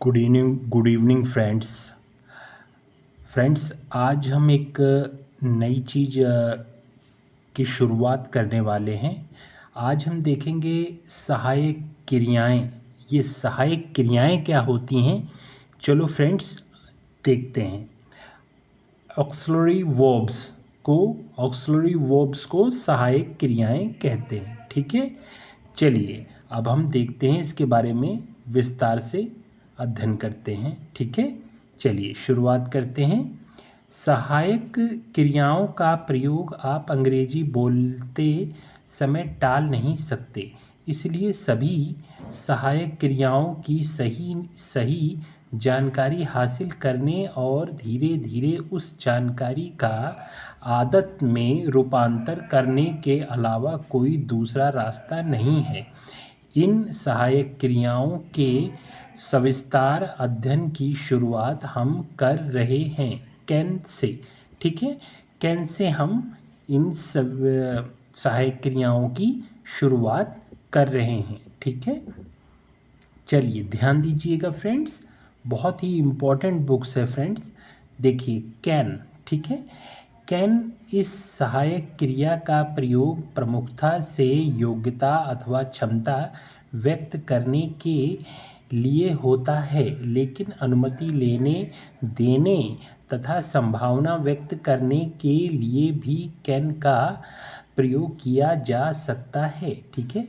Good evening friends आज हम एक नई चीज़ की शुरुआत करने वाले हैं। आज हम देखेंगे सहायक क्रियाएं। ये सहायक क्रियाएं क्या होती हैं, चलो फ्रेंड्स देखते हैं। ऑक्सिलरी वर्ब्स को सहायक क्रियाएं कहते हैं। ठीक है, चलिए अब हम देखते हैं, इसके बारे में विस्तार से अध्ययन करते हैं। ठीक है, चलिए शुरुआत करते हैं। सहायक क्रियाओं का प्रयोग आप अंग्रेजी बोलते समय टाल नहीं सकते, इसलिए सभी सहायक क्रियाओं की सही जानकारी हासिल करने और धीरे धीरे उस जानकारी का आदत में रूपांतर करने के अलावा कोई दूसरा रास्ता नहीं है। इन सहायक क्रियाओं के सविस्तार अध्ययन की शुरुआत हम कर रहे हैं कैन से। ठीक है, कैन से हम इन सहायक क्रियाओं की शुरुआत कर रहे हैं। ठीक है, चलिए ध्यान दीजिएगा फ्रेंड्स, बहुत ही इम्पोर्टेंट बुक्स है फ्रेंड्स। देखिए कैन, ठीक है, कैन इस सहायक क्रिया का प्रयोग प्रमुखता से योग्यता अथवा क्षमता व्यक्त करने के लिए होता है, लेकिन अनुमति लेने देने तथा संभावना व्यक्त करने के लिए भी कैन का प्रयोग किया जा सकता है। ठीक है,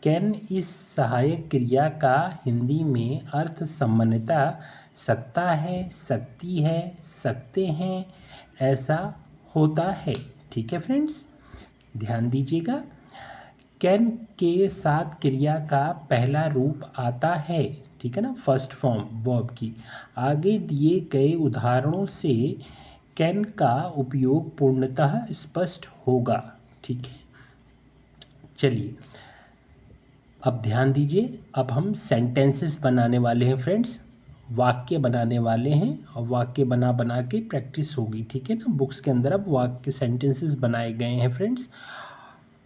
कैन इस सहायक क्रिया का हिंदी में अर्थ सामान्यतः सकता है, सकती है, सकते हैं ऐसा होता है। ठीक है फ्रेंड्स, ध्यान दीजिएगा। कैन के साथ क्रिया का पहला रूप आता है, ठीक है ना, फर्स्ट फॉर्म वर्ब की। आगे दिए गए उदाहरणों से कैन का उपयोग पूर्णतः स्पष्ट होगा। ठीक है, चलिए अब ध्यान दीजिए। अब हम सेंटेंसेस बनाने वाले हैं फ्रेंड्स, वाक्य बनाने वाले हैं, और वाक्य बना बना के प्रैक्टिस होगी। ठीक है ना, बुक्स के अंदर अब वाक्य सेंटेंसेस बनाए गए हैं फ्रेंड्स,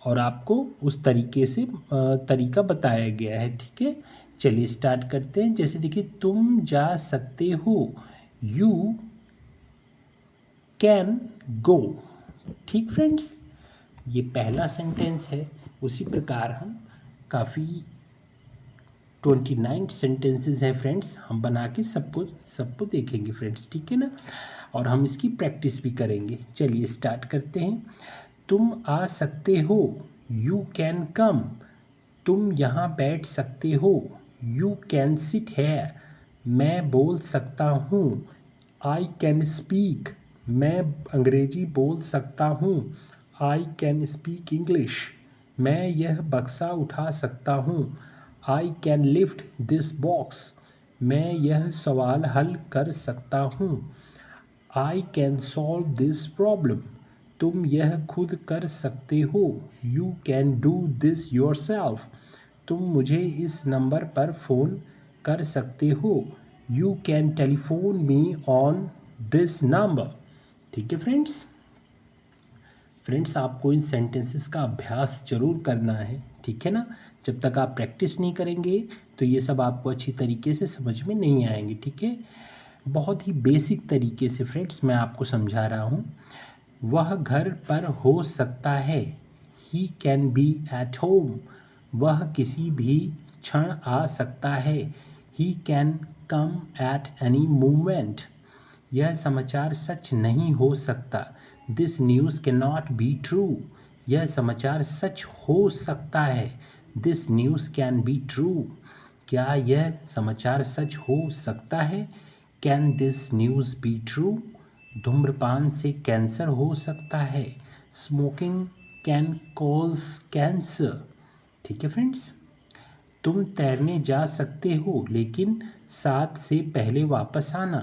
और आपको उस तरीके से तरीका बताया गया है। ठीक है, चलिए स्टार्ट करते हैं। जैसे देखिए, तुम जा सकते हो, यू कैन गो। ठीक फ्रेंड्स, ये पहला सेंटेंस है। उसी प्रकार हम काफ़ी 29 सेंटेंसेस हैं फ्रेंड्स, हम बना के सबको देखेंगे फ्रेंड्स। ठीक है ना, और हम इसकी प्रैक्टिस भी करेंगे। चलिए स्टार्ट करते हैं। तुम आ सकते हो, यू कैन कम। तुम यहाँ बैठ सकते हो, यू कैन सिट हेयर। मैं बोल सकता हूँ, आई कैन स्पीक। मैं अंग्रेजी बोल सकता हूँ, आई कैन स्पीक इंग्लिश। मैं यह बक्सा उठा सकता हूँ, I can lift this box. मैं यह सवाल हल कर सकता हूँ, I can solve this problem. तुम यह खुद कर सकते हो, you can do this yourself. तुम मुझे इस नंबर पर फ़ोन कर सकते हो, you can telephone me on this number. ठीक है फ्रेंड्स, आपको इन सेंटेंसेस का अभ्यास जरूर करना है। ठीक है ना, जब तक आप प्रैक्टिस नहीं करेंगे तो ये सब आपको अच्छी तरीके से समझ में नहीं आएंगे। ठीक है, बहुत ही बेसिक तरीके से फ्रेंड्स मैं आपको समझा रहा हूँ। वह घर पर हो सकता है, he can be at home. वह किसी भी क्षण आ सकता है, he can come at any moment. यह समाचार सच नहीं हो सकता, this news can not be true. यह समाचार सच हो सकता है, this news can be true. क्या यह समाचार सच हो सकता है, can this news be true. धूम्रपान से कैंसर हो सकता है, स्मोकिंग कैन कॉज कैंसर। ठीक है फ्रेंड्स, तुम तैरने जा सकते हो, लेकिन 7 से पहले वापस आना,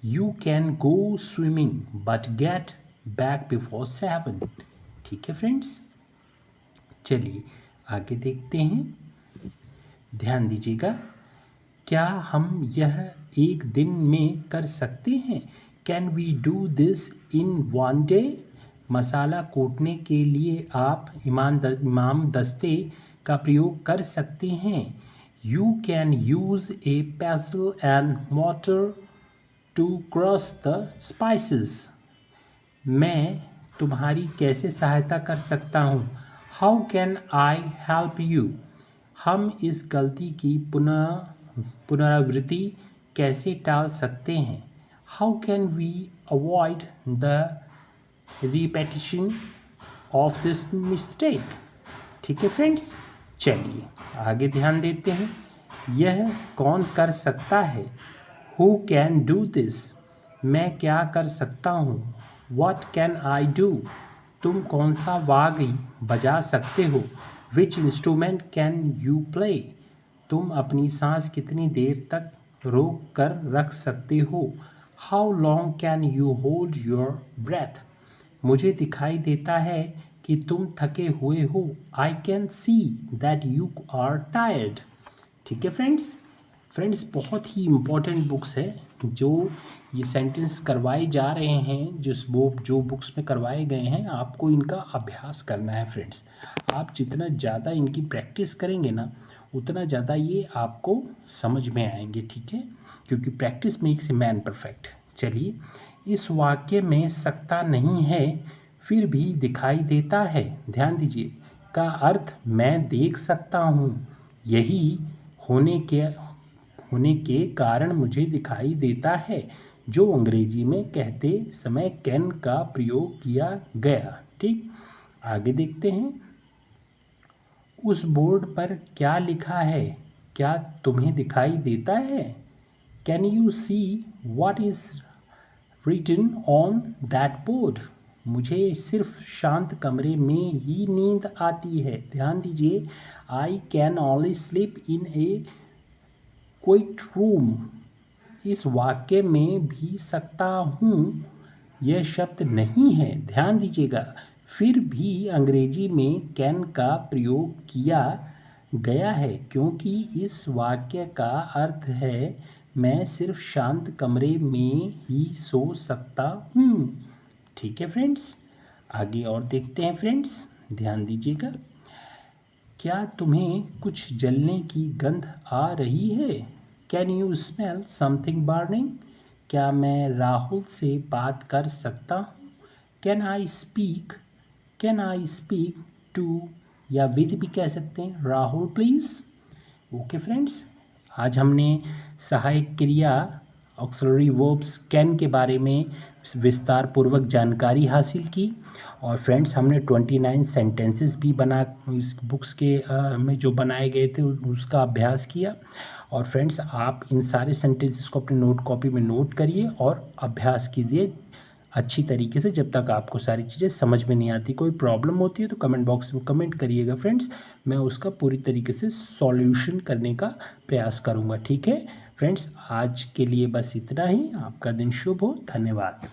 you can go swimming but get back before 7। ठीक है फ्रेंड्स, चलिए आगे देखते हैं। ध्यान दीजिएगा, क्या हम यह एक दिन में कर सकते हैं, can we do this in one day. Masala कूटने के लिए आप इमाम दस्ते का प्रयोग कर सकते हैं, You can use a pestle and mortar to crush the spices. मैं तुम्हारी कैसे सहायता कर सकता हूँ? How can I help you? हम इस गलती की पुनरावृत्ति कैसे टाल सकते हैं? How can we avoid the repetition of this mistake? ठीक है फ्रेंड्स, चलिए आगे ध्यान देते हैं। यह कौन कर सकता है? Who can do this? मैं क्या कर सकता हूँ? What can I do? तुम कौन सा वाद्य बजा सकते हो? Which instrument can you play? तुम अपनी सांस कितनी देर तक रोक कर रख सकते हो? How long can you hold your breath? मुझे दिखाई देता है कि तुम थके हुए हो। I can see that you are tired. ठीक है फ्रेंड्स बहुत ही इम्पोर्टेंट बुक्स है जो ये सेंटेंस करवाए जा रहे हैं, जो बुक्स में करवाए गए हैं। आपको इनका अभ्यास करना है फ्रेंड्स। आप जितना ज़्यादा इनकी प्रैक्टिस करेंगे ना, उतना ज़्यादा ये आपको समझ में आएंगे। ठीक है, क्योंकि practice makes a man perfect. चलिए, इस वाक्य में सकता नहीं है फिर भी दिखाई देता है, ध्यान दीजिए, का अर्थ मैं देख सकता हूँ, यही होने के कारण मुझे दिखाई देता है, जो अंग्रेजी में कहते समय कैन का प्रयोग किया गया। ठीक, आगे देखते हैं। उस बोर्ड पर क्या लिखा है? क्या तुम्हें दिखाई देता है? Can you see what is written on that board? मुझे सिर्फ शांत कमरे में ही नींद आती है, ध्यान दीजिए। I can only sleep in A quiet room. इस वाक्य में भी सकता हूँ यह शब्द नहीं है, ध्यान दीजिएगा। फिर भी अंग्रेजी में कैन का प्रयोग किया गया है क्योंकि इस वाक्य का अर्थ है मैं सिर्फ शांत कमरे में ही सो सकता हूँ। ठीक है फ्रेंड्स, आगे और देखते हैं फ्रेंड्स, ध्यान दीजिएगा। क्या तुम्हें कुछ जलने की गंध आ रही है? Can you smell something burning? क्या मैं राहुल से बात कर सकता हूँ? कैन आई स्पीक टू, या विद भी कह सकते हैं, राहुल प्लीज़। ओके फ्रेंड्स, आज हमने सहायक क्रिया ऑक्सिलरी वर्ब्स कैन के बारे में विस्तार पूर्वक जानकारी हासिल की। और फ्रेंड्स, हमने 29 सेंटेंसेस भी इस बुक्स के में जो बनाए गए थे उसका अभ्यास किया। और फ्रेंड्स, आप इन सारे सेंटेंसेस को अपने नोट कॉपी में नोट करिए और अभ्यास कीजिए अच्छी तरीके से, जब तक आपको सारी चीज़ें समझ में नहीं आती। कोई प्रॉब्लम होती है तो कमेंट बॉक्स में कमेंट करिएगा फ्रेंड्स, मैं उसका पूरी तरीके से सॉल्यूशन करने का प्रयास करूँगा। ठीक है फ्रेंड्स, आज के लिए बस इतना ही। आपका दिन शुभ हो, धन्यवाद।